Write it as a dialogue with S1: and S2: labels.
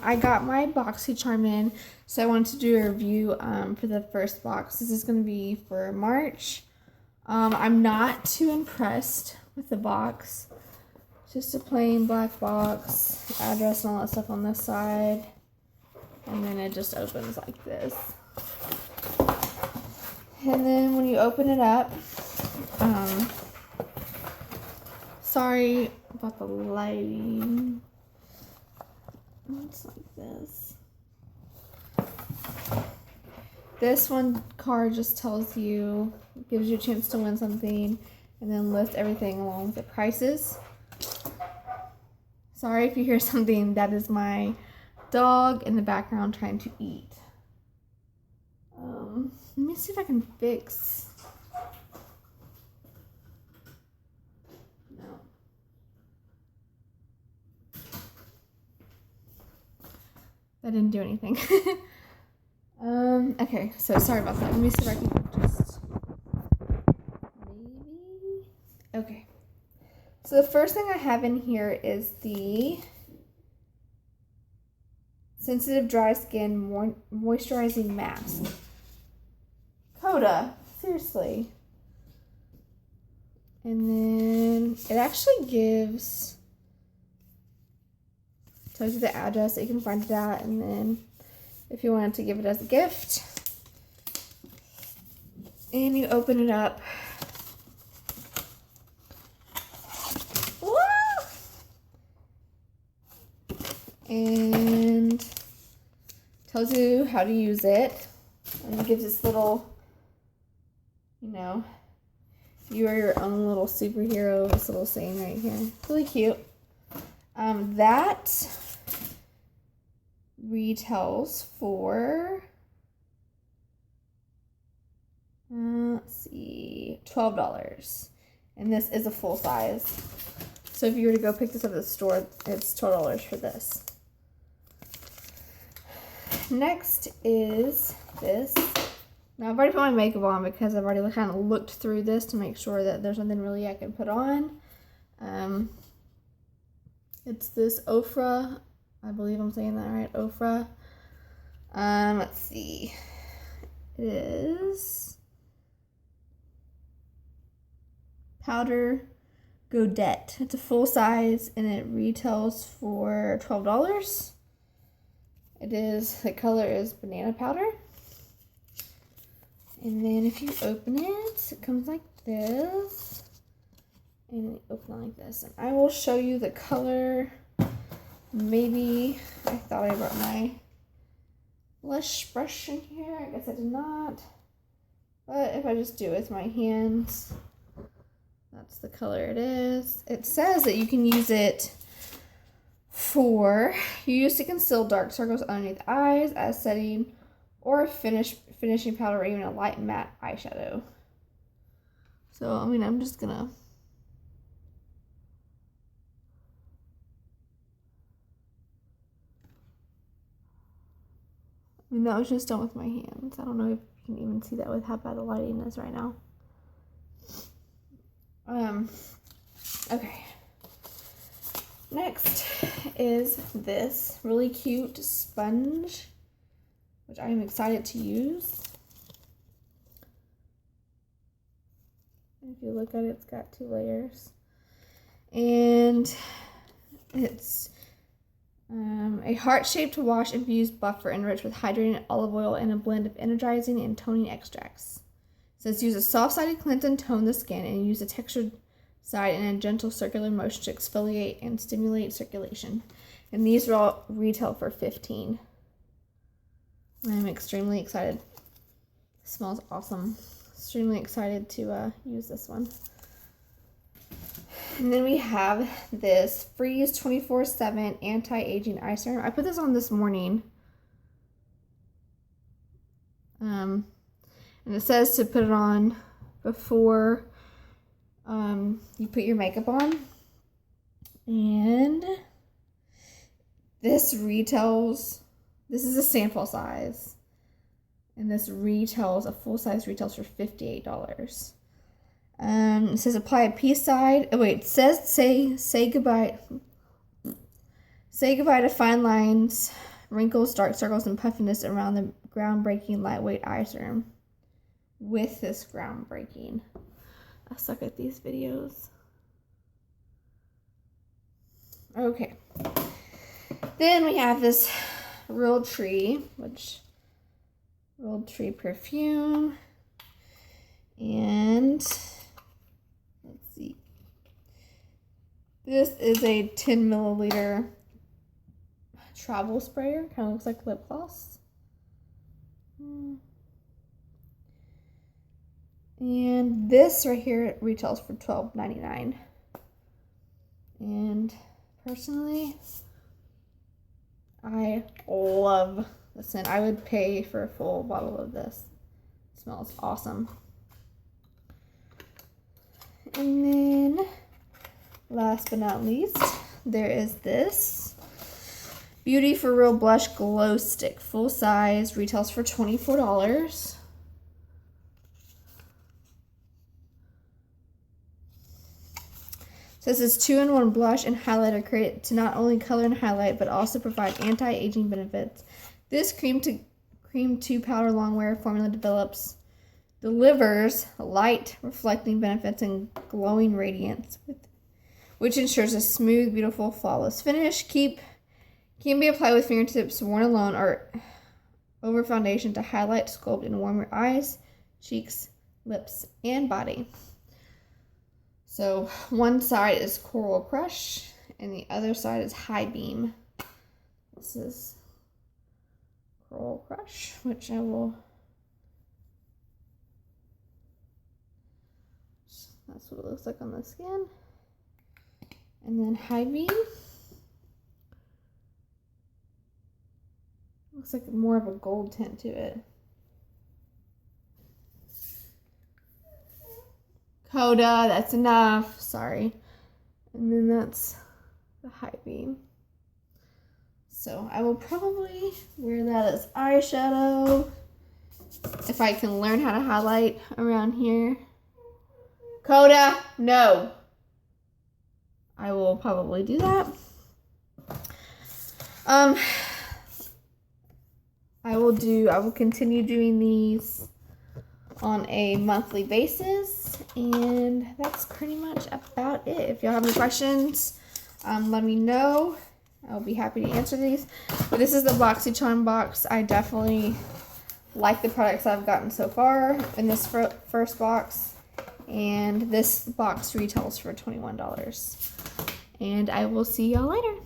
S1: I got my Boxycharm in, so I wanted to do a review for the first box. This is going to be for March. I'm not too impressed with the box. Just a plain black box, address and all that stuff on this side. And then it just opens like this. And then when you open it up, sorry about the lighting. It's like this. This one card just tells you, gives you a chance to win something, and then lists everything along with the prices. Sorry if you hear something, that is my dog in the background trying to eat. Let me see if I can fix. No. That didn't do anything. Okay, so sorry about that. Let me see if I can just maybe. Okay. So the first thing I have in here is the Sensitive Dry Skin Moisturizing Mask. Coda, seriously. And then it actually tells you the address that you can find it at, and then if you wanted to give it as a gift. And you open it up. And tells you how to use it, and it gives this little, you are your own little superhero, this little saying right here. Really cute. That retails for let's see, $12, and this is a full size. So if you were to go pick this up at the store, it's $12 for this. Next is this. Now I've already put my makeup on because I've already kind of looked through this to make sure that there's nothing really I can put on. It's this Ofra. I believe I'm saying that right. Ofra. Let's see. It is Powder Godette. It's a full size and it retails for $12. The color is banana powder. And then if you open it, it comes like this. And you open it like this. And I will show you the color. Maybe I thought I brought my blush brush in here. I guess I did not. But if I just do it with my hands, that's the color it is. It says that you can use it to conceal dark circles underneath the eyes, as setting or finishing powder, or even a light matte eyeshadow. So, I'm just gonna. That was just done with my hands. I don't know if you can even see that with how bad the lighting is right now. Okay. Next is this really cute sponge, which I am excited to use. If you look at it, it's got 2 layers. And it's a heart-shaped wash infused buffer enriched with hydrating olive oil and a blend of energizing and toning extracts. It says use a soft-sided cleanse and tone the skin, and use a textured side in a gentle circular motion to exfoliate and stimulate circulation. And these are all retail for $15. I'm extremely excited. It smells awesome. Extremely excited to use this one. And then we have this Freeze 24/7 Anti-Aging Eye Serum. I put this on this morning. And it says to put it on before you put your makeup on. And this is a sample size. And this a full size retails for $58. It says apply a peace side. Oh wait, it says say Say goodbye to fine lines, wrinkles, dark circles, and puffiness around the groundbreaking lightweight eye serum. With this groundbreaking. I suck at these videos. Okay. Then we have this Real Tree perfume. And let's see. This is a 10 milliliter travel sprayer. Kind of looks like lip gloss. And this right here retails for $12.99. And personally, I love the scent. I would pay for a full bottle of this. It smells awesome. And then, last but not least, there is this Beauty for Real Blush Glow Stick. Full size, retails for $24. So this is 2-in-1 blush and highlighter created to not only color and highlight, but also provide anti-aging benefits. This cream to powder long wear formula delivers light reflecting benefits and glowing radiance, which ensures a smooth, beautiful, flawless finish. Can be applied with fingertips worn alone or over foundation to highlight, sculpt, and warm your eyes, cheeks, lips, and body. So one side is Coral Crush and the other side is High Beam. This is Coral Crush, which I will... That's what it looks like on the skin. And then High Beam. Looks like more of a gold tint to it. Coda, that's enough. Sorry. And then that's the High Beam. So I will probably wear that as eyeshadow if I can learn how to highlight around here. Coda, no. I will probably do that. I will continue doing these on a monthly basis, and that's pretty much about it. If y'all have any questions, let me know. I'll be happy to answer these. But this is the Boxycharm box. I definitely like the products I've gotten so far in this first box, and this box retails for $21. And I will see y'all later.